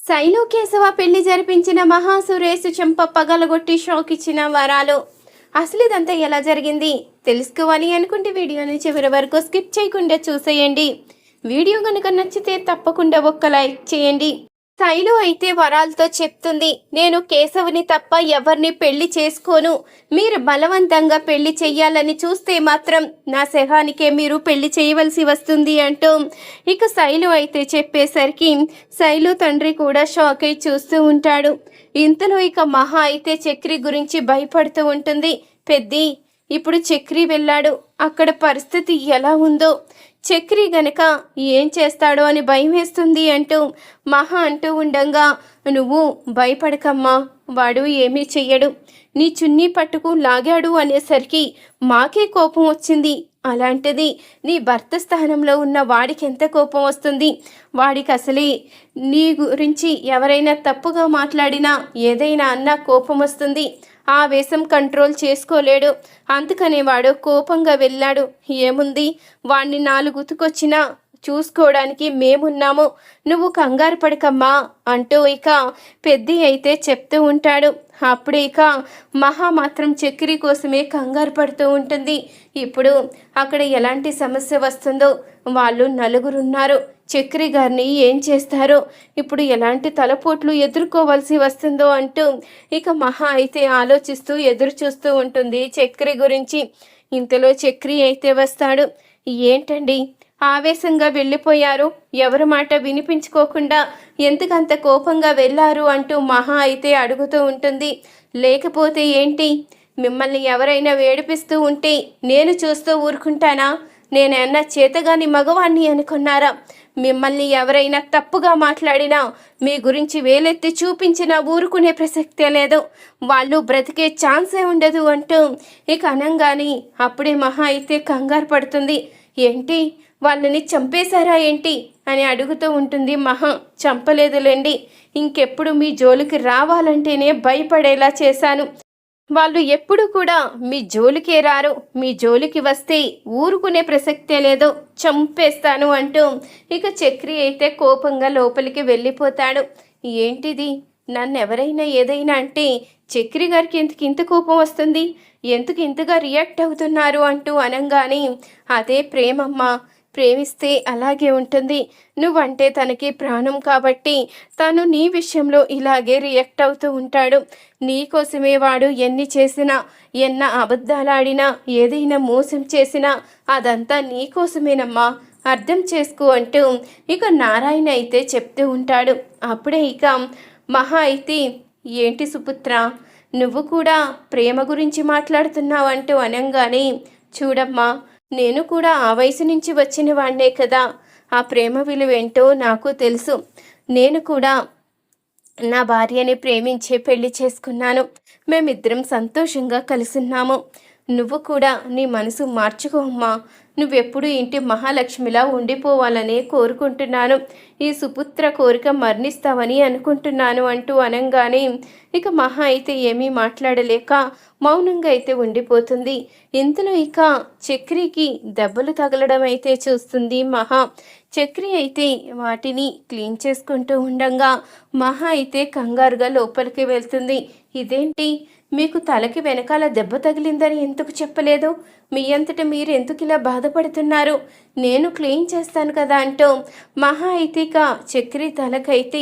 శైలు కేశవ పెళ్లి జరిపించిన మహాసురేష్ చెంప పగలగొట్టి షాక్ ఇచ్చిన వరాలు. అసలు ఇదంతా ఎలా జరిగింది తెలుసుకోవాలి అనుకుంటే వీడియోని చివరి వరకు స్కిప్ చేయకుండా చూసేయండి. వీడియో కనుక నచ్చితే తప్పకుండా ఒక్క లైక్ చేయండి. శైలు అయితే వరాలతో చెప్తుంది, నేను కేశవుని తప్ప ఎవరిని పెళ్లి చేసుకోను. మీరు బలవంతంగా పెళ్లి చెయ్యాలని చూస్తే మాత్రం నా శహానికే మీరు పెళ్లి చేయవలసి వస్తుంది అంటూ ఇక శైలు అయితే చెప్పేసరికి శైలు తండ్రి కూడా షాక్ అయి చూస్తూ ఉంటాడు. ఇంతలో ఇక మహా అయితే చక్రి గురించి భయపడుతూ ఉంటుంది. పెద్ది, ఇప్పుడు చక్రి వెళ్ళాడు, అక్కడ పరిస్థితి ఎలా ఉందో, చక్రి గనక ఏం చేస్తాడో అని భయం వేస్తుంది అంటూ మహా అంటూ ఉండంగా, నువ్వు భయపడకమ్మా, వాడు ఏమీ చెయ్యడు, నీ చున్నీ పట్టుకు లాగాడు అనేసరికి మాకే కోపం వచ్చింది. అలాంటిది నీ భర్త స్థానంలో ఉన్న వాడికి ఎంత కోపం వస్తుంది? వాడికి అసలే నీ గురించి ఎవరైనా తప్పుగా మాట్లాడినా ఏదైనా అన్నా కోపం వస్తుంది. ఆవేశం కంట్రోల్ చేసుకోలేడు, అందుకనే వాడు కోపంగా వెళ్ళాడు. ఏముంది, వాణ్ణి 4 ఉతుకొచ్చినా చూసుకోవడానికి మేమున్నాము, నువ్వు కంగారు పడకమ్మా అంటూ ఇక పెద్ది అయితే చెప్తూ ఉంటాడు. అప్పుడే ఇక మహా మాత్రం చక్రి కోసమే కంగారు పడుతూ ఉంటుంది. ఇప్పుడు అక్కడ ఎలాంటి సమస్య వస్తుందో, వాళ్ళు 4 ఉన్నారు, చక్రి గారిని ఏం చేస్తారో, ఇప్పుడు ఎలాంటి తలపోట్లు ఎదుర్కోవాల్సి వస్తుందో అంటూ ఇక మహా అయితే ఆలోచిస్తూ ఎదురు చూస్తూ ఉంటుంది చక్రి గురించి. ఇంతలో చక్రి అయితే వస్తాడు. ఏంటండి ఆవేశంగా వెళ్ళిపోయారు, ఎవరి మాట వినిపించుకోకుండా ఎందుకంత కోపంగా వెళ్ళారు అంటూ మహా అయితే అడుగుతూ ఉంటుంది. లేకపోతే ఏంటి, మిమ్మల్ని ఎవరైనా వేడిపిస్తూ ఉంటే నేను చూస్తూ ఊరుకుంటానా? నేనన్నా చేతగాని మగవాణ్ణి అనుకున్నారా? మిమ్మల్ని ఎవరైనా తప్పుగా మాట్లాడినా, మీ గురించి వేలెత్తి చూపించినా ఊరుకునే ప్రసక్తే లేదు, వాళ్ళు బ్రతికే ఛాన్సే ఉండదు అంటూ ఇక అనంగాని అప్పుడే మహా అయితే కంగారు పడుతుంది. ఏంటి, వాళ్ళని చంపేశారా ఏంటి అని అడుగుతూ ఉంటుంది మహా. చంపలేదులేండి, ఇంకెప్పుడు మీ జోలికి రావాలంటేనే భయపడేలా చేశాను. వాళ్ళు ఎప్పుడు కూడా మీ జోలికే రారు, మీ జోలికి వస్తే ఊరుకునే ప్రసక్తే లేదో, చంపేస్తాను అంటూ ఇక చక్రి అయితే కోపంగా లోపలికి వెళ్ళిపోతాడు. ఏంటిది, నన్ను ఎవరైనా ఏదైనా అంటే చక్రి గారికి ఎందుకు ఇంత కోపం వస్తుంది, ఎందుకు ఇంతగా రియాక్ట్ అవుతున్నారు అంటూ అనంగానే, అదే ప్రేమమ్మా, ప్రేమిస్తే అలాగే ఉంటుంది, నువ్వంటే తనకి ప్రాణం కాబట్టి తను నీ విషయంలో ఇలాగే రియాక్ట్ అవుతూ ఉంటాడు. నీకోసమే వాడు ఎన్ని చేసినా, ఎన్న అబద్ధాలాడినా, ఏదైనా మోసం చేసినా అదంతా నీకోసమేనమ్మా, అర్థం చేసుకో అంటూ ఇక నారాయణ అయితే చెప్తూ ఉంటాడు. అప్పుడే ఇక మహా అయితే, ఏంటి సుపుత్ర, నువ్వు కూడా ప్రేమ గురించి మాట్లాడుతున్నావు అంటూ అనంగానే, చూడమ్మా, నేను కూడా ఆ వయసు నుంచి వచ్చిన వాడినే కదా, ఆ ప్రేమ విలువేంటో నాకు తెలుసు. నేను కూడా నా భార్యని ప్రేమించే పెళ్లి చేసుకున్నాను, మేమిద్దరం సంతోషంగా కలిసున్నాము. నువ్వు కూడా నీ మనసు మార్చుకోమ్మా, నువ్వెప్పుడు ఇంటి మహాలక్ష్మిలా ఉండిపోవాలనే కోరుకుంటున్నాను, ఈ సుపుత్ర కోరిక మరణిస్తావని అనుకుంటున్నాను అంటూ అనంగానే ఇక మహా అయితే ఏమీ మాట్లాడలేక మౌనంగా అయితే ఉండిపోతుంది. ఇంతలో ఇక చక్రికి దెబ్బలు తగలడం అయితే చూస్తుంది మహా. చక్రి అయితే వాటిని క్లీన్ చేసుకుంటూ ఉండగా మహా అయితే కంగారుగా లోపలికి వెళ్తుంది. ఇదేంటి, మీకు తలకి వెనకాల దెబ్బ తగిలిందని ఎందుకు చెప్పలేదు? మీ అంతట మీరు ఎందుకు ఇలా బాధపడుతున్నారు? నేను క్లీన్ చేస్తాను కదా అంటూ మహా అయితే ఇక చక్రి తలకైతే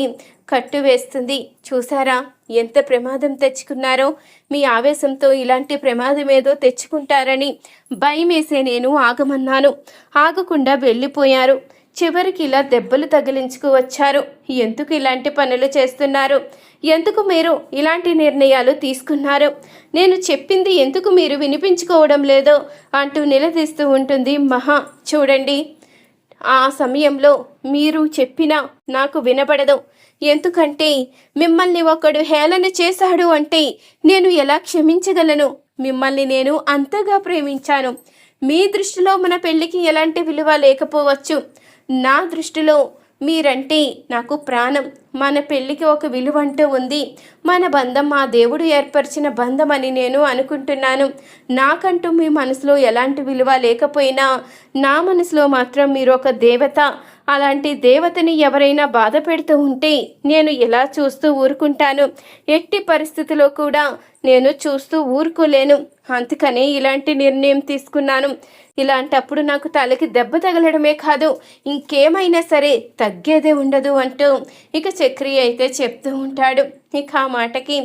కట్టు వేస్తుంది. చూసారా ఎంత ప్రమాదం తెచ్చుకున్నారో, మీ ఆవేశంతో ఇలాంటి ప్రమాదం ఏదో తెచ్చుకుంటారని భయమేసే నేను ఆగమన్నాను, ఆగకుండా వెళ్ళిపోయారు, చివరికి ఇలా దెబ్బలు తగిలించుకు వచ్చారు. ఎందుకు ఇలాంటి పనులు చేస్తున్నారు? ఎందుకు మీరు ఇలాంటి నిర్ణయాలు తీసుకున్నారు? నేను చెప్పింది ఎందుకు మీరు వినిపించుకోవడం లేదో అంటూ నిలదీస్తూ ఉంటుంది మహా. చూడండి, ఆ సమయంలో మీరు చెప్పినా నాకు వినపడదు, ఎందుకంటే మిమ్మల్ని ఒకడు హేళన చేశాడు అంటే నేను ఎలా క్షమించగలను? మిమ్మల్ని నేను అంతగా ప్రేమించాను. మీ దృష్టిలో మన పెళ్ళికి ఎలాంటి విలువ లేకపోవచ్చు, నా దృష్టిలో మీరంటే నాకు ప్రాణం, మన పెళ్ళికి ఒక విలువ అంటూ ఉంది, మన బంధం మా దేవుడు ఏర్పరిచిన బంధం అని నేను అనుకుంటున్నాను. నాకంటూ మీ మనసులో ఎలాంటి విలువ లేకపోయినా నా మనసులో మాత్రం మీరు ఒక దేవత, అలాంటి దేవతని ఎవరైనా బాధ పెడుతూ ఉంటే నేను ఎలా చూస్తూ ఊరుకుంటాను? ఎట్టి పరిస్థితిలో కూడా నేను చూస్తూ ఊరుకోలేను. అందుకనే ఇలాంటి నిర్ణయం తీసుకున్నాను. ఇలాంటప్పుడు నాకు తలకి దెబ్బ తగలడమే కాదు, ఇంకేమైనా సరే తగ్గేదే ఉండదు అంటూ ఇక చక్రి అయితే చెప్తూ ఉంటాడు. ఇక ఆ మాటకి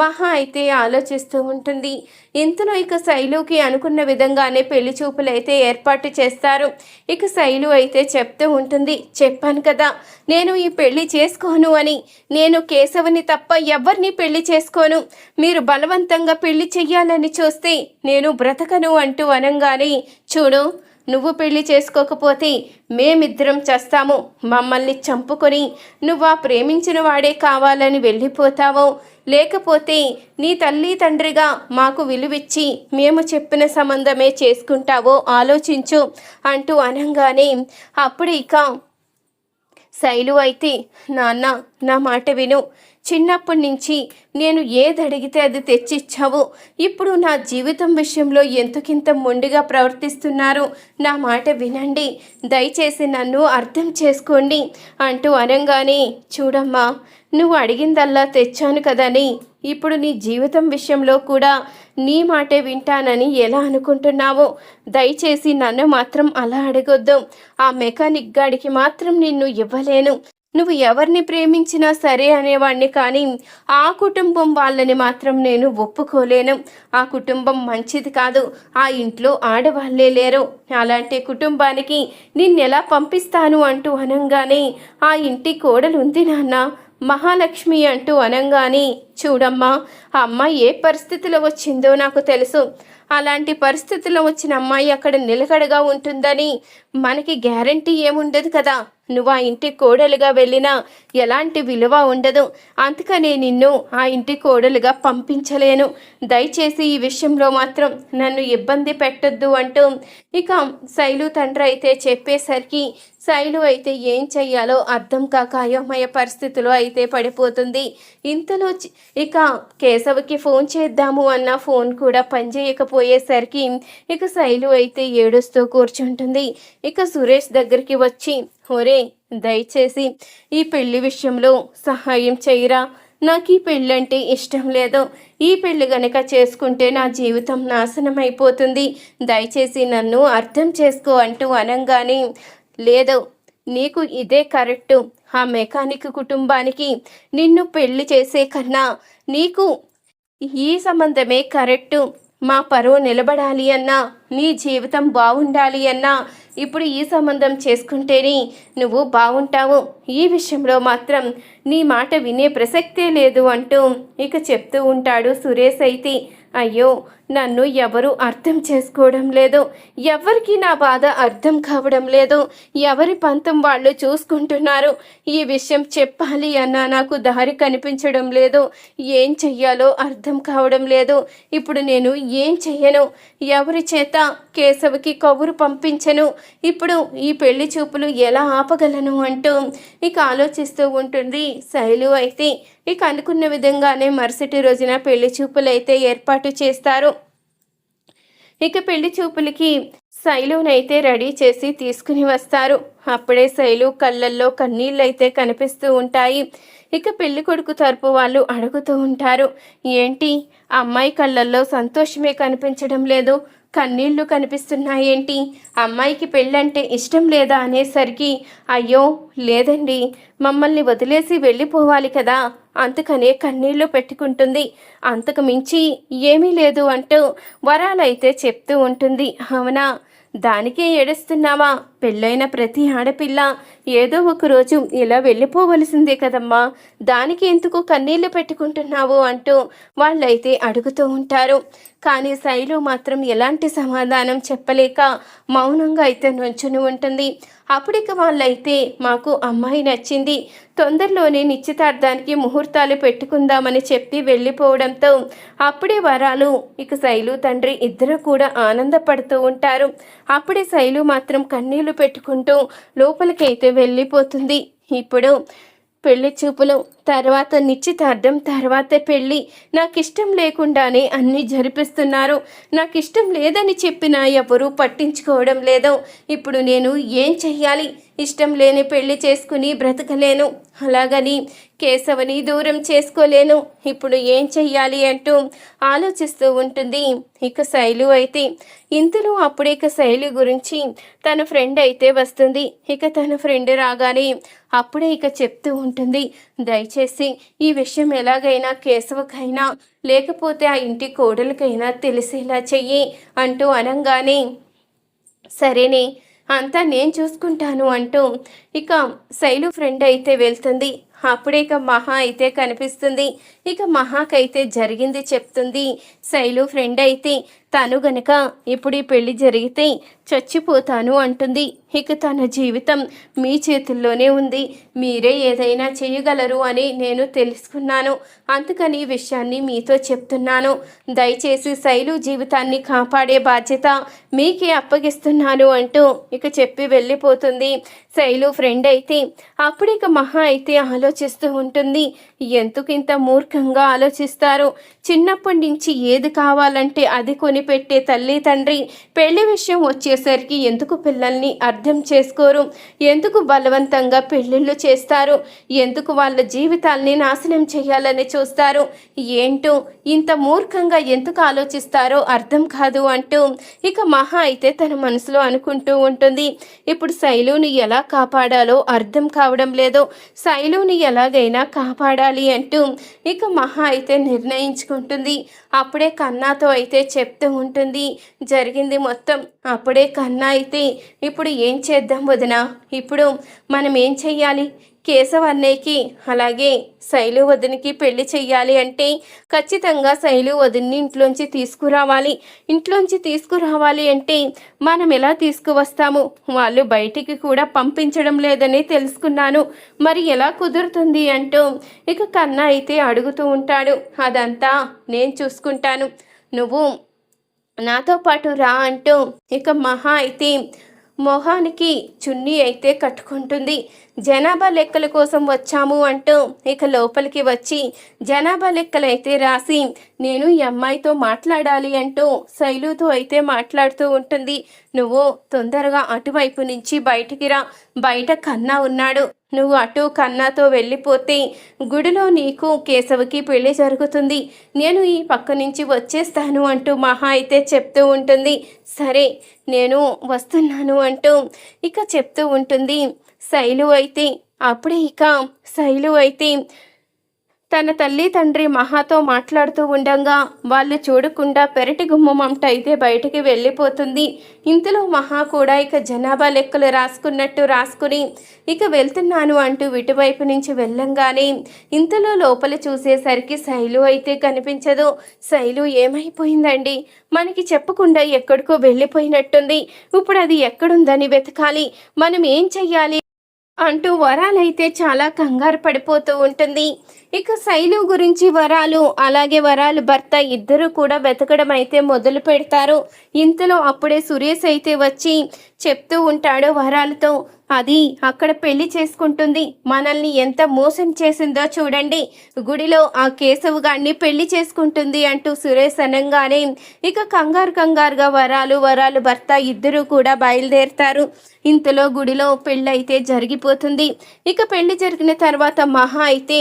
మహా అయితే ఆలోచిస్తూ ఉంటుంది. ఇంతలో ఇక శైలుకి అనుకున్న విధంగానే పెళ్లి చూపులు అయితే ఏర్పాటు చేస్తారు. ఇక శైలు అయితే చెప్తూ ఉంటుంది, చెప్పాను కదా నేను ఈ పెళ్లి చేసుకోను అని. నేను కేశవుని తప్ప ఎవరిని పెళ్లి చేసుకోను. మీరు బలవంతంగా పెళ్లి చెయ్యాలని చూస్తే నేను బ్రతకను అంటూ అనంగానే, చూడు నువ్వు పెళ్లి చేసుకోకపోతే మేమిద్దరం చేస్తాము. మమ్మల్ని చంపుకొని నువ్వు ఆ ప్రేమించిన వాడే కావాలని వెళ్ళిపోతావో, లేకపోతే నీ తల్లి తండ్రిగా మాకు విలువిచ్చి మేము చెప్పిన సంబంధమే చేసుకుంటావో ఆలోచించు అంటూ అనంగానే అప్పుడు ఇక శైలు అయితే, నాన్న నా మాట విను. చిన్నప్పటి నుంచి నేను ఏది అడిగితే అది తెచ్చిచ్చావు. ఇప్పుడు నా జీవితం విషయంలో ఎంతకింత మొండిగా ప్రవర్తిస్తున్నారు. నా మాట వినండి, దయచేసి నన్ను అర్థం చేసుకోండి అంటూ అనంగానే, చూడమ్మా నువ్వు అడిగిందల్లా తెచ్చాను కదని ఇప్పుడు నీ జీవితం విషయంలో కూడా నీ మాటే వింటానని ఎలా అనుకుంటున్నావో? దయచేసి నన్ను మాత్రం అలా అడగొద్దు. ఆ మెకానిక్ గాడికి మాత్రం నిన్ను ఇవ్వలేను. నువ్వు ఎవరిని ప్రేమించినా సరే అనేవాడిని, కానీ ఆ కుటుంబం వాళ్ళని మాత్రం నేను ఒప్పుకోలేను. ఆ కుటుంబం మంచిది కాదు. ఆ ఇంట్లో ఆడవాళ్ళే లేరు. అలాంటి కుటుంబానికి నిన్నెలా పంపిస్తాను అంటూ అనంగానే, ఆ ఇంటి కోడలు ఉంది నాన్న, మహాలక్ష్మి అంటూ అనంగానే, చూడమ్మా ఆ అమ్మాయి ఏ పరిస్థితిలో వచ్చిందో నాకు తెలుసు. అలాంటి పరిస్థితుల్లో వచ్చిన అమ్మాయి అక్కడ నిలకడగా ఉంటుందని మనకి గ్యారంటీ ఏముండదు కదా. నువ్వు ఆ ఇంటి కోడలుగా వెళ్ళినా ఎలాంటి విలువ ఉండదు. అందుకనే నిన్ను ఆ ఇంటి కోడలుగా పంపించలేను. దయచేసి ఈ విషయంలో మాత్రం నన్ను ఇబ్బంది పెట్టొద్దు అంటూ ఇక శైలు తండ్రి అయితే చెప్పేసరికి శైలు అయితే ఏం చెయ్యాలో అర్థం కాక అయోమయ పరిస్థితిలో అయితే పడిపోతుంది. ఇంతలో ఇక కేశవకి ఫోన్ చేద్దాము అన్న ఫోన్ కూడా పనిచేయకపోయేసరికి ఇక శైలు అయితే ఏడుస్తూ కూర్చుంటుంది. ఇక సురేష్ దగ్గరికి వచ్చి, ఒరే దయచేసి ఈ పెళ్లి విషయంలో సహాయం చేయరా. నాకు ఈ పెళ్ళంటే ఇష్టం లేదు. ఈ పెళ్లి గనక చేసుకుంటే నా జీవితం నాశనం అయిపోతుంది. దయచేసి నన్ను అర్థం చేసుకో అంటూ అనంగానే, లేదు నీకు ఇదే కరెక్టు. ఆ మెకానిక్ కుటుంబానికి నిన్ను పెళ్లి చేసే కన్నా నీకు ఈ సంబంధమే కరెక్టు. మా పరువు నిలబడాలి అన్నా, నీ జీవితం బాగుండాలి అన్నా ఇప్పుడు ఈ సంబంధం చేసుకుంటేనే నువ్వు బాగుంటావు. ఈ విషయంలో మాత్రం నీ మాట వినే ప్రసక్తే లేదు అంటూ ఇక చెప్తూ ఉంటాడు సురేష్ అయితే. అయ్యో నన్ను ఎవరు అర్థం చేసుకోవడం లేదు. ఎవరికి నా బాధ అర్థం కావడం లేదు. ఎవరి పంతం వాళ్ళు చూసుకుంటున్నారు. ఈ విషయం చెప్పాలి అన్నా నాకు దారి కనిపించడం లేదు. ఏం చెయ్యాలో అర్థం కావడం లేదు. ఇప్పుడు నేను ఏం చెయ్యను? ఎవరి చేత కేశవకి కబురు పంపించను? ఇప్పుడు ఈ పెళ్లి చూపులు ఎలా ఆపగలను అంటూ ఇక ఆలోచిస్తూ ఉంటుంది శైలు అయితే. ఇక అనుకున్న విధంగానే మరుసటి రోజున పెళ్లి చూపులు అయితే ఏర్పాటు చేస్తారు. ఇక పెళ్లి చూపులకి శైలునైతే రెడీ చేసి తీసుకుని వస్తారు. అప్పుడే శైలు కళ్ళల్లో కన్నీళ్ళు అయితే కనిపిస్తూ ఉంటాయి. ఇక పెళ్లి కొడుకు తరపు వాళ్ళు అడుగుతూ ఉంటారు, ఏంటి అమ్మాయి కళ్ళల్లో సంతోషమే కనిపించడం లేదు, కన్నీళ్లు కనిపిస్తున్నాయేంటి? అమ్మాయికి పెళ్ళంటే ఇష్టం లేదా అనేసరికి, అయ్యో లేదండి, మమ్మల్ని వదిలేసి వెళ్ళిపోవాలి కదా, అందుకనే కన్నీళ్లు పెట్టుకుంటుంది, అంతకు మించి ఏమీ లేదు అంటూ వరాలైతే చెప్తూ ఉంటుంది. అవునా, దానికే ఏడుస్తున్నావా? పెళ్ళైన ప్రతి ఆడపిల్ల ఏదో ఒక రోజు ఇలా వెళ్ళిపోవలసిందే కదమ్మా, దానికి ఎందుకు కన్నీళ్లు పెట్టుకుంటున్నావు అంటూ వాళ్ళైతే అడుగుతూ ఉంటారు. కానీ శైలు మాత్రం ఎలాంటి సమాధానం చెప్పలేక మౌనంగా అయితే నుంచుని ఉంటుంది. అప్పుడిక వాళ్ళైతే, మాకు అమ్మాయి నచ్చింది, తొందరలోనే నిశ్చితార్థానికి ముహూర్తాలు పెట్టుకుందామని చెప్పి వెళ్ళిపోవడంతో అప్పుడే వరాలు ఇక శైలు తండ్రి ఇద్దరు కూడా ఆనందపడుతూ ఉంటారు. అప్పుడే శైలు మాత్రం కన్నీళ్లు పెట్టుకుంటూ లోపలికైతే వెళ్ళిపోతుంది. ఇప్పుడు పెళ్లి చూపులు తర్వాత నిశ్చితార్థం తర్వాత పెళ్ళి, నాకు ఇష్టం లేకుండానే అన్నీ జరిపిస్తున్నారు. నాకు ఇష్టం లేదని చెప్పినా ఎవరూ పట్టించుకోవడం లేదు. ఇప్పుడు నేను ఏం చెయ్యాలి? ఇష్టం లేని పెళ్లి చేసుకుని బ్రతకలేను, అలాగని కేశవని దూరం చేసుకోలేను, ఇప్పుడు ఏం చెయ్యాలి అంటూ ఆలోచిస్తూ ఉంటుంది. ఇక శైలు అయితే ఇంతలో అప్పుడే ఇక శైలు గురించి తన ఫ్రెండ్ అయితే వస్తుంది. ఇక తన ఫ్రెండ్ రాగానే అప్పుడే ఇక చెప్తూ ఉంటుంది, దయచేసి ఈ విషయం ఎలాగైనా కేశవకైనా లేకపోతే ఆ ఇంటి కోడలికైనా తెలిసేలా చెయ్యి అంటూ అనగానే సరేనే అంతా నేను చూసుకుంటాను అంటూ ఇక శైలు ఫ్రెండ్ అయితే వెళ్తుంది. అప్పుడే ఇక మహా అయితే కనిపిస్తుంది. ఇక మహాకైతే జరిగింది చెప్తుంది. శైలు ఫ్రెండ్ అయితే తను గనక ఇప్పుడు ఈ పెళ్లి జరిగితే చచ్చిపోతాను అంటుంది. ఇక తన జీవితం మీ చేతుల్లోనే ఉంది, మీరే ఏదైనా చేయగలరు అని నేను తెలుసుకున్నాను, అందుకని ఈ విషయాన్ని మీతో చెప్తున్నాను. దయచేసి శైలు జీవితాన్ని కాపాడే బాధ్యత మీకే అప్పగిస్తున్నాను అంటూ ఇక చెప్పి వెళ్ళిపోతుంది శైలు ఫ్రెండ్ అయితే. అప్పుడు ఇక మహా అయితే ఆలోచిస్తూ ఉంటుంది, ఎందుకు ఇంత మూర్ఖంగా ఆలోచిస్తారు? చిన్నప్పటి నుంచి ఏది కావాలంటే అది కొనిపెట్టే తల్లి తండ్రి పెళ్లి విషయం వచ్చేసరికి ఎందుకు పిల్లల్ని అర్థం చేసుకోరు? ఎందుకు బలవంతంగా పెళ్ళిళ్ళు చేస్తారు? ఎందుకు వాళ్ళ జీవితాల్ని నాశనం చేయాలని చూస్తారు? ఏంటో ఇంత మూర్ఖంగా ఎందుకు ఆలోచిస్తారో అర్థం కాదు అంటూ ఇక మహా అయితే తన మనసులో అనుకుంటూ ఉంటుంది. ఇప్పుడు శైలుని ఎలా కాపాడాలో అర్థం కావడం లేదు, శైలుని ఎలాగైనా కాపాడాలి అంటూ ఇక మహా అయితే నిర్ణయించుకుంటుంది. అప్పుడే కన్నాతో అయితే చెప్తూ ఉంటుంది జరిగింది మొత్తం. అప్పుడే కన్నా అయితే ఇప్పుడు ఏం చేద్దాం వదినా, ఇప్పుడు మనం ఏం చెయ్యాలి? కేశవ్ అన్నయ్యకి అలాగే శైలు వదినికి పెళ్లి చెయ్యాలి అంటే ఖచ్చితంగా శైలు వదిన్ని ఇంట్లోంచి తీసుకురావాలి అంటే మనం ఎలా తీసుకువస్తాము? వాళ్ళు బయటికి కూడా పంపించడం లేదని తెలుసుకున్నాను, మరి ఎలా కుదురుతుంది అంటూ ఇక కన్నా అయితే అడుగుతూ ఉంటాడు. అదంతా నేను చూసుకుంటాను, నువ్వు నాతో పాటు రా అంటూ ఇక మహా అయితే మొహానికి చున్నీ అయితే కట్టుకుంటుంది. జనాభా లెక్కల కోసం వచ్చాము అంటూ ఇక లోపలికి వచ్చి జనాభా లెక్కలు అయితే రాసి నేను ఈ అమ్మాయితో మాట్లాడాలి అంటూ శైలుతో అయితే మాట్లాడుతూ ఉంటుంది. నువ్వు తొందరగా అటువైపు నుంచి బయటికి రా, బయట కన్నా ఉన్నాడు, నువ్వు అటు కన్నాతో వెళ్ళిపోతే గుడిలో నీకు కేశవకి పెళ్లి జరుగుతుంది, నేను ఈ పక్క నుంచి వచ్చేస్తాను అంటూ మహా అయితే చెప్తూ ఉంటుంది. సరే నేను వస్తున్నాను అంటూ ఇక చెప్తూ ఉంటుంది శైలు అయితే. అప్పుడే ఇక శైలు అయితే తన తల్లి తండ్రి మహాతో మాట్లాడుతూ ఉండగా వాళ్ళు చూడకుండా పెరటి గుమ్మమంట అయితే బయటికి వెళ్ళిపోతుంది. ఇంతలో మహా కూడా ఇక జనాభా లెక్కలు రాసుకుని ఇక వెళ్తున్నాను అంటూ ఇటువైపు నుంచి వెళ్ళంగానే ఇంతలో లోపల చూసేసరికి శైలు అయితే కనిపించదు. శైలు ఏమైపోయిందండి? మనకి చెప్పకుండా ఎక్కడికో వెళ్ళిపోయినట్టుంది, ఇప్పుడు అది ఎక్కడుందని వెతకాలి, మనం ఏం చెయ్యాలి అంటూ వరాలైతే చాలా కంగారు పడిపోతూ ఉంటుంది. ఇక శైలు గురించి వరాలు అలాగే వరాలు భర్త ఇద్దరు కూడా వెతకడం అయితే మొదలు పెడతారు. ఇంతలో అప్పుడే సురేష్ అయితే వచ్చి చెప్తూ ఉంటాడు వరాలతో, అది అక్కడ పెళ్లి చేసుకుంటుంది, మనల్ని ఎంత మోసం చేసిందో చూడండి, గుడిలో ఆ కేశవ్ గారిని పెళ్లి చేసుకుంటుంది అంటూ సురేష్ అనగానే ఇక కంగారుగా వరాలు భర్త ఇద్దరు కూడా బయలుదేరుతారు. ఇంతలో గుడిలో పెళ్ళైతే జరిగిపోతుంది. ఇక పెళ్లి జరిగిన తర్వాత మహా అయితే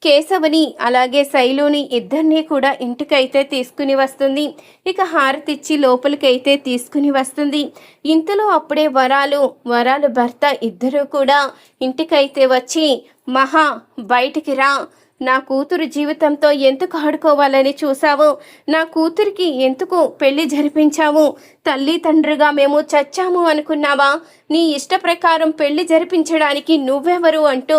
కేశవని అలాగే శైలుని ఇద్దరినీ కూడా ఇంటికైతే తీసుకుని వస్తుంది. ఇక హారతిచ్చి లోపలికైతే తీసుకుని వస్తుంది. ఇంతలో అప్పుడే వరాలు భర్త ఇద్దరూ కూడా ఇంటికైతే వచ్చి, మహా బయటికి రా, నా కూతురు జీవితంతో ఎందుకు ఆడుకోవాలని చూసావు? నా కూతురికి ఎందుకు పెళ్లి జరిపించావు? తల్లి తండ్రిగా మేము చచ్చాము అనుకున్నావా? నీ ఇష్ట ప్రకారం పెళ్లి జరిపించడానికి నువ్వెవరు అంటూ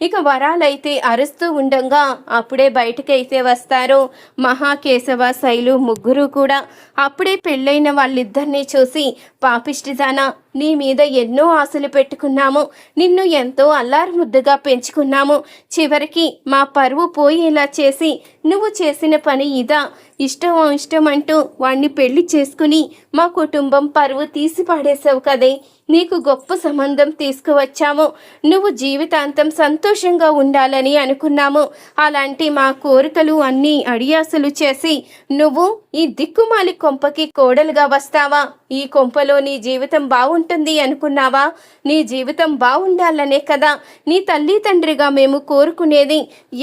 ఇక వరాలైతే అరుస్తూ ఉండగా అప్పుడే బయటకైతే వస్తారు మహాకేశవ శైలు ముగ్గురు కూడా. అప్పుడే పెళ్ళైన వాళ్ళిద్దరినీ చూసి, పాపిష్టిదానా, నీ మీద ఎన్నో ఆశలు పెట్టుకున్నాము, నిన్ను ఎంతో అల్లారు ముద్దుగా పెంచుకున్నాము, చివరికి మా పరువు పోయేలా చేసి నువ్వు చేసిన పని ఇదా? ఇష్టం అంటూ వాణ్ణి పెళ్లి చేసుకుని మా కుటుంబం పరువు తీసి పాడేశావు కదే. నీకు గొప్ప సంబంధం తీసుకువచ్చాము. నువ్వు జీవితాంతం సంతోషంగా ఉండాలని అనుకున్నాము. అలాంటి మా కోరికలు అన్నీ అడియాసలు చేసి నువ్వు ఈ దిక్కుమాలి కొంపకి కోడలుగా వస్తావా? ఈ కొంపలో నీ జీవితం బాగుంటుంది అనుకున్నావా? నీ జీవితం బాగుండాలనే కదా నీ తల్లి తండ్రిగా మేము కోరుకునేది.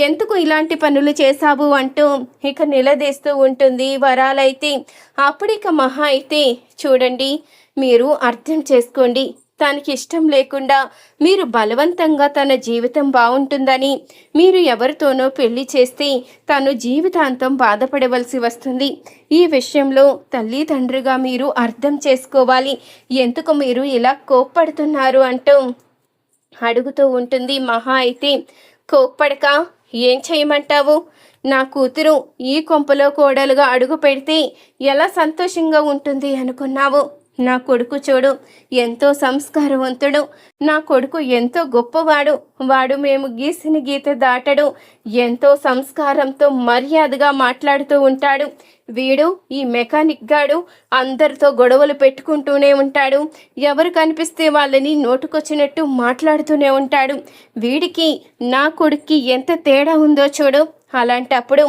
ఎందుకు ఇలాంటి పనులు చేశావు అంటూ ఇక నిలదీస్తూ ఉంటుంది వరాలైతే. అప్పుడిక మహా అయితే చూడండి, మీరు అర్థం చేసుకోండి. తనకి ఇష్టం లేకుండా మీరు బలవంతంగా తన జీవితం బాగుంటుందని మీరు ఎవరితోనో పెళ్లి చేస్తే తను జీవితాంతం బాధపడవలసి వస్తుంది. ఈ విషయంలో తల్లి తండ్రిగా మీరు అర్థం చేసుకోవాలి. ఎందుకు మీరు ఇలా కోప్పడుతున్నారు అంటూ అడుగుతూ ఉంటుంది మహా అయితే. కోప్పడక ఏం చేయమంటావు? నా కూతురు ఈ కొంపలో కోడలుగా అడుగు పెడితే ఎలా సంతోషంగా ఉంటుంది అనుకున్నావు? నా కొడుకు చూడు, ఎంతో సంస్కారవంతుడు. నా కొడుకు ఎంతో గొప్పవాడు. వాడు మేము గీసిన గీత దాటడు. ఎంతో సంస్కారంతో మర్యాదగా మాట్లాడుతూ ఉంటాడు. వీడు ఈ మెకానిక్ గాడు అందరితో గొడవలు పెట్టుకుంటూనే ఉంటాడు. ఎవరు కనిపిస్తే వాళ్ళని నోటుకొచ్చినట్టు మాట్లాడుతూనే ఉంటాడు. వీడికి నా కొడుక్కి ఎంత తేడా ఉందో చూడు. అలాంటప్పుడు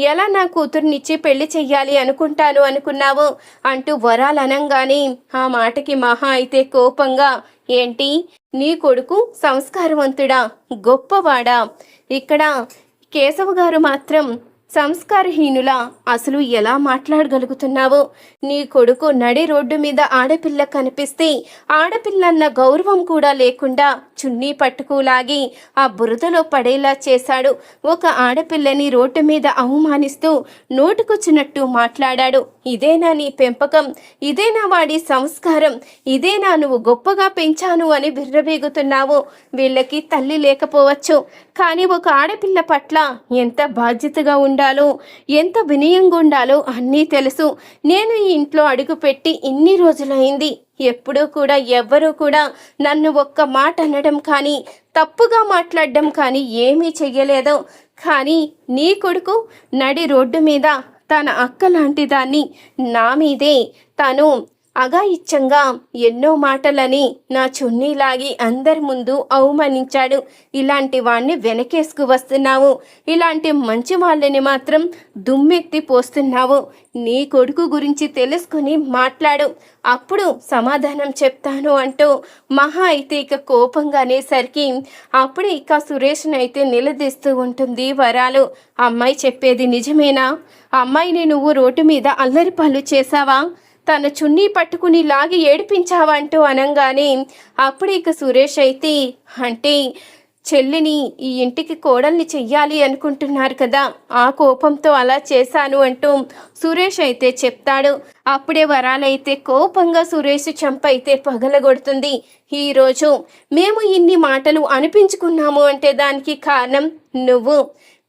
ఎలా నా కూతుర్నిచ్చి పెళ్లి చెయ్యాలి అనుకుంటాను అనుకున్నావు అంటూ వరాలు అనంగానే ఆ మాటకి మహా అయితే కోపంగా, ఏంటి నీ కొడుకు సంస్కారవంతుడా, గొప్పవాడా? ఇక్కడ కేశవ గారు మాత్రం సంస్కారహీనులా అసలు ఎలా మాట్లాడగలుగుతున్నావు? నీ కొడుకు నడి రోడ్డు మీద ఆడపిల్ల కనిపిస్తే ఆడపిల్లన్న గౌరవం కూడా లేకుండా చున్నీ పట్టుకులాగి ఆ బురదలో పడేలా చేశాడు. ఒక ఆడపిల్లని రోడ్డు మీద అవమానిస్తూ నోటుకొచ్చినట్టు మాట్లాడాడు. ఇదేనా నీ పెంపకం? ఇదేనా వాడి సంస్కారం? ఇదేనా నువ్వు గొప్పగా పెంచాను అని విర్రవీగుతున్నావు? వీళ్ళకి తల్లి లేకపోవచ్చు, కానీ ఒక ఆడపిల్ల పట్ల ఎంత బాధ్యతగా ఉండాలో, ఎంత వినయంగా ఉండాలో అన్నీ తెలుసు. నేను ఈ ఇంట్లో అడుగుపెట్టి ఇన్ని రోజులైంది. ఎప్పుడూ కూడా ఎవ్వరూ కూడా నన్ను ఒక్క మాట అనడం కానీ తప్పుగా మాట్లాడడం కానీ ఏమీ చెయ్యలేదు. కానీ నీ కొడుకు నడి రోడ్డు మీద తన అక్క లాంటి దాన్ని నా మీదే తను అఘాయిత్యంగా ఎన్నో మాటలని నా చున్నీలాగి అందరి ముందు అవమానించాడు. ఇలాంటి వాణ్ణి వెనకేసుకు వస్తున్నావు. ఇలాంటి మంచి వాళ్ళని మాత్రం దుమ్మెత్తి పోస్తున్నావు. నీ కొడుకు గురించి తెలుసుకుని మాట్లాడు, అప్పుడు సమాధానం చెప్తాను అంటూ మహా అయితే ఇక కోపంగా అనేసరికి అప్పుడే ఇక సురేష్ని అయితే నిలదీస్తూ ఉంటుంది వరాలు. అమ్మాయి చెప్పేది నిజమేనా? అమ్మాయిని నువ్వు రోడ్డు మీద అల్లరి పనులు చేశావా? తన చున్నీ పట్టుకుని లాగి ఏడిపించావంటూ అనంగానే అప్పుడు ఇక సురేష్ అయితే, అంటే చెల్లిని ఈ ఇంటికి కోడల్ని చెయ్యాలి అనుకుంటున్నారు కదా, ఆ కోపంతో అలా చేశాను అంటూ సురేష్ అయితే చెప్తాడు. అప్పుడే వరాలైతే కోపంగా సురేష్ చెంప అయితే పగలగొడుతుంది. ఈరోజు మేము ఇన్ని మాటలు అనిపించుకున్నాము అంటే దానికి కారణం నువ్వు.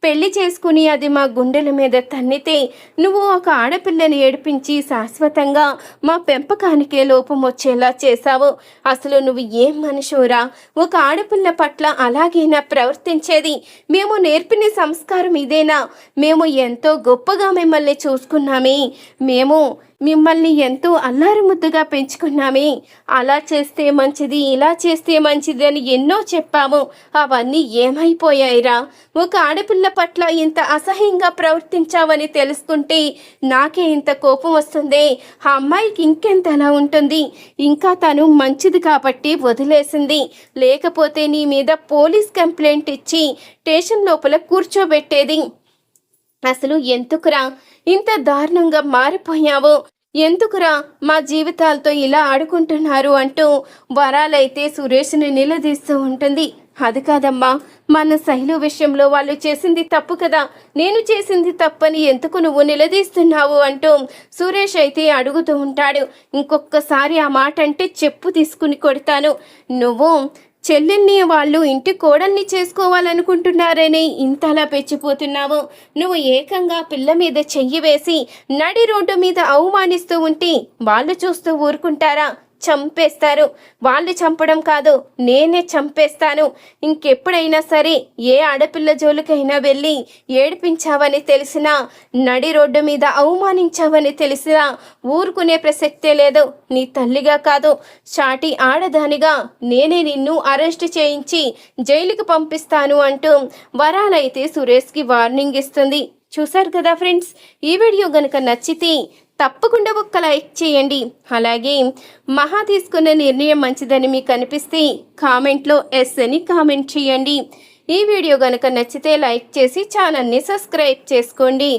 పెళ్లి చేసుకుని అది మా గుండెల మీద తన్నితే నువ్వు ఒక ఆడపిల్లని ఏడిపించి శాశ్వతంగా మా పెంపకానికే లోపం వచ్చేలా చేశావు. అసలు నువ్వు ఏం మనుషురా? ఒక ఆడపిల్ల పట్ల అలాగేనా ప్రవర్తించేది? మేము నేర్పిన సంస్కారం ఇదేనా? మేము ఎంతో గొప్పగా మిమ్మల్ని చూసుకున్నామే. మేము మిమ్మల్ని ఎంతో అల్లారు ముద్దుగా పెంచుకున్నామే. అలా చేస్తే మంచిది, ఇలా చేస్తే మంచిది అని ఎన్నో చెప్పాము. అవన్నీ ఏమైపోయాయిరా? ఒక ఆడపిల్ల పట్ల ఇంత అసహ్యంగా ప్రవర్తించావని తెలుసుకుంటే నాకే ఇంత కోపం వస్తుంది. ఆ అమ్మాయికి ఇంకెంతలా ఉంటుంది? ఇంకా తను మంచిది కాబట్టి వదిలేసింది. లేకపోతే నీ మీద పోలీస్ కంప్లైంట్ ఇచ్చి స్టేషన్ లోపల కూర్చోబెట్టేది. అసలు ఎందుకురా ఇంత దారుణంగా మారిపోయావు? ఎందుకురా మా జీవితాలతో ఇలా ఆడుకుంటున్నారు అంటూ వరాలైతే సురేష్ని నిలదీస్తూ ఉంటుంది. అది కాదమ్మా, మన శైలు విషయంలో వాళ్ళు చేసింది తప్పు కదా, నేను చేసింది తప్పని ఎందుకు నువ్వు నిలదీస్తున్నావు అంటూ సురేష్ అయితే అడుగుతూ ఉంటాడు. ఇంకొకసారి ఆ మాట అంటే చెప్పు తీసుకుని కొడతాను. నువ్వు చెల్లెల్ని వాళ్ళు ఇంటి కోడల్ని చేసుకోవాలనుకుంటున్నారని ఇంతలా పెచ్చిపోతున్నావు. నువ్వు ఏకంగా పిల్ల మీద చెయ్యి వేసి నడి రోడ్డు మీద అవమానిస్తూ ఉంటే వాళ్ళు చూస్తూ ఊరుకుంటారా? చంపేస్తారు. వాళ్ళు చంపడం కాదు, నేనే చంపేస్తాను. ఇంకెప్పుడైనా సరే ఏ ఆడపిల్ల జోలికైనా వెళ్ళి ఏడిపించావని తెలిసినా, నడి రోడ్డు మీద అవమానించావని తెలిసినా ఊరుకునే ప్రసక్తే లేదు. నీ తల్లిగా కాదు, చాటి ఆడదానిగా నేనే నిన్ను అరెస్ట్ చేయించి జైలుకి పంపిస్తాను అంటూ వరాలైతే సురేష్కి వార్నింగ్ ఇస్తుంది. చూసారు కదా ఫ్రెండ్స్, ఈ వీడియో గనుక నచ్చితే తప్పకుండా ఒక్క లైక్ చేయండి. అలాగే మహా తీసుకున్న నిర్ణయం మంచిదని మీకు అనిపిస్తే కామెంట్లో ఎస్ అని కామెంట్ చేయండి. ఈ వీడియో గనుక నచ్చితే లైక్ చేసి ఛానల్ని సబ్స్క్రైబ్ చేసుకోండి.